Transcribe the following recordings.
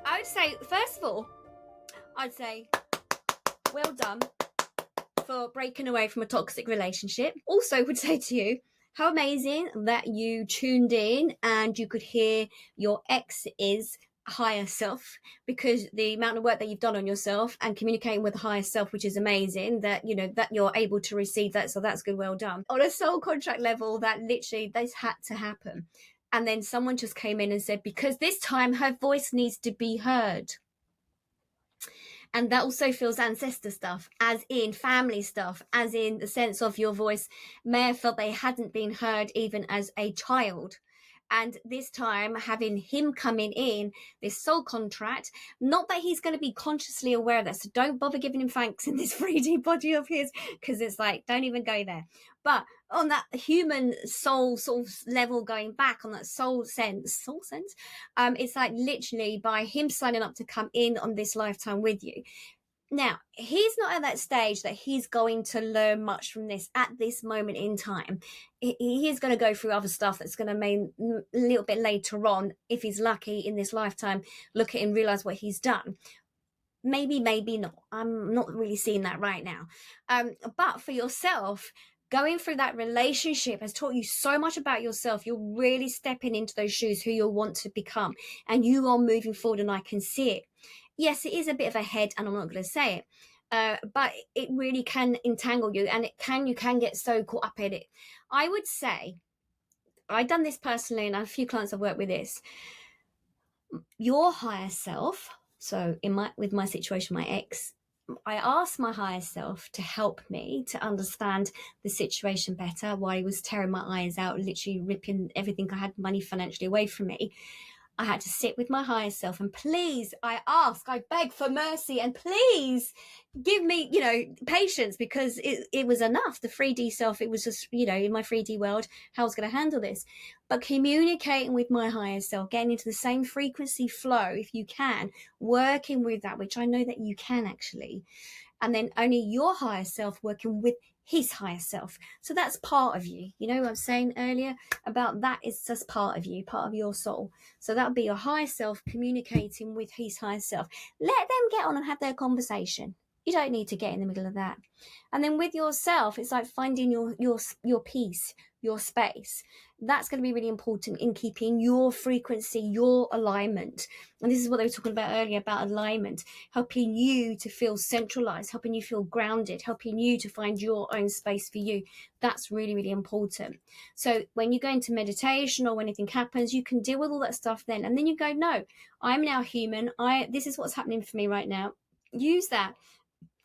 I would say, first of all, I'd say, well done for breaking away from a toxic relationship. Also would say to you, how amazing that you tuned in and you could hear your ex's higher self, because the amount of work that you've done on yourself and communicating with the higher self, which is amazing, that you know that you're able to receive that. So that's good, well done. On a soul contract level, that literally this had to happen. And then someone just came in and said, because this time her voice needs to be heard. And that also feels ancestor stuff, as in family stuff, as in the sense of your voice may have felt they hadn't been heard even as a child. And this time, having him coming in, this soul contract, not that he's going to be consciously aware of that. So don't bother giving him thanks in this 3D body of his, because it's like, don't even go there. But on that human soul sort of level, going back on that soul sense, it's like literally by him signing up to come in on this lifetime with you. Now, he's not at that stage that he's going to learn much from this at this moment in time. He is going to go through other stuff that's going to mean a little bit later on, if he's lucky in this lifetime, look at him, realize what he's done. Maybe not. I'm not really seeing that right now. But for yourself, going through that relationship has taught you so much about yourself. You're really stepping into those shoes, who you'll want to become, and you are moving forward, and I can see it. Yes, it is a bit of a head, and I'm not going to say it, but it really can entangle you, and you can get so caught up in it. I would say, I've done this personally, and I have a few clients I've worked with this. Your higher self, so with my situation, my ex, I asked my higher self to help me to understand the situation better, while he was tearing my eyes out, literally ripping everything I had money financially away from me. I had to sit with my higher self, and please, I beg for mercy, and please give me, patience, because it was enough. The 3D self, it was just, in my 3D world, how I was going to handle this. But communicating with my higher self, getting into the same frequency flow, if you can, working with that, which I know that you can actually, and then only your higher self working with his higher self. So that's part of you. You know what I'm saying earlier about that is just part of you, part of your soul. So that would be your higher self communicating with his higher self. Let them get on and have their conversation. You don't need to get in the middle of that. And then with yourself, it's like finding your peace, your space. That's going to be really important in keeping your frequency, your alignment. And this is what they were talking about earlier, about alignment, helping you to feel centralized, helping you feel grounded, helping you to find your own space for you. That's really, really important. So when you go into meditation or when anything happens, you can deal with all that stuff then. And then you go, no, I'm now human. This is what's happening for me right now. Use that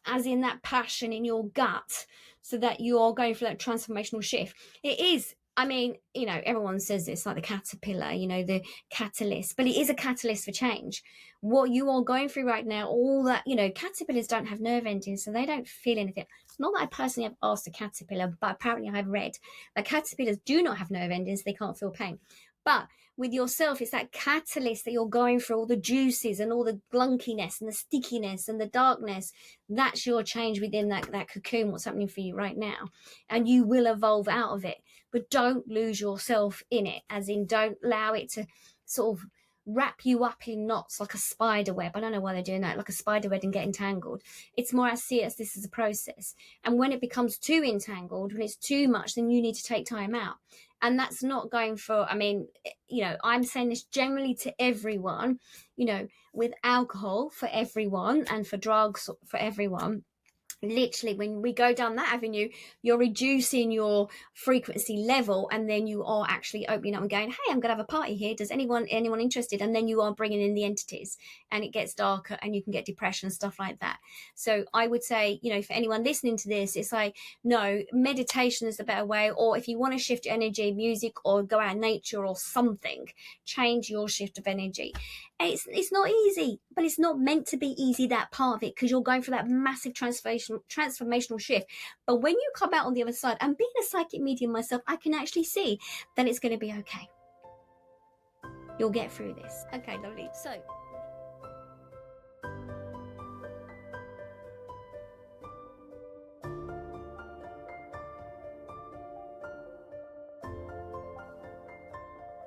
as in that passion in your gut, so that you're going for that transformational shift. It is, everyone says this, like the caterpillar, the catalyst, but it is a catalyst for change. What you are going through right now, all that, caterpillars don't have nerve endings, so they don't feel anything. It's not that I personally have asked a caterpillar, but apparently I've read that caterpillars do not have nerve endings, they can't feel pain. But with yourself, it's that catalyst that you're going through, all the juices and all the glunkiness and the stickiness and the darkness. That's your change within that cocoon, what's happening for you right now. And you will evolve out of it. But don't lose yourself in it, as in don't allow it to sort of wrap you up in knots like a spider web. I don't know why they're doing that, like a spider web, and get entangled. It's more, I see it as this is a process. And when it becomes too entangled, when it's too much, then you need to take time out. And that's not going for, I'm saying this generally to everyone, with alcohol for everyone and for drugs for everyone. Literally, when we go down that avenue, you're reducing your frequency level, and then you are actually opening up and going, hey, I'm gonna have a party here, does anyone interested? And then you are bringing in the entities, and it gets darker, and you can get depression and stuff like that. So I would say, for anyone listening to this, it's like, no, meditation is the better way. Or if you want to shift your energy, music, or go out in nature or something, change your shift of energy. It's not easy, but it's not meant to be easy, that part of it, because you're going for that massive transformational shift. But when you come out on the other side, and being a psychic medium myself, I can actually see that it's going to be okay. You'll get through this. Okay, lovely. So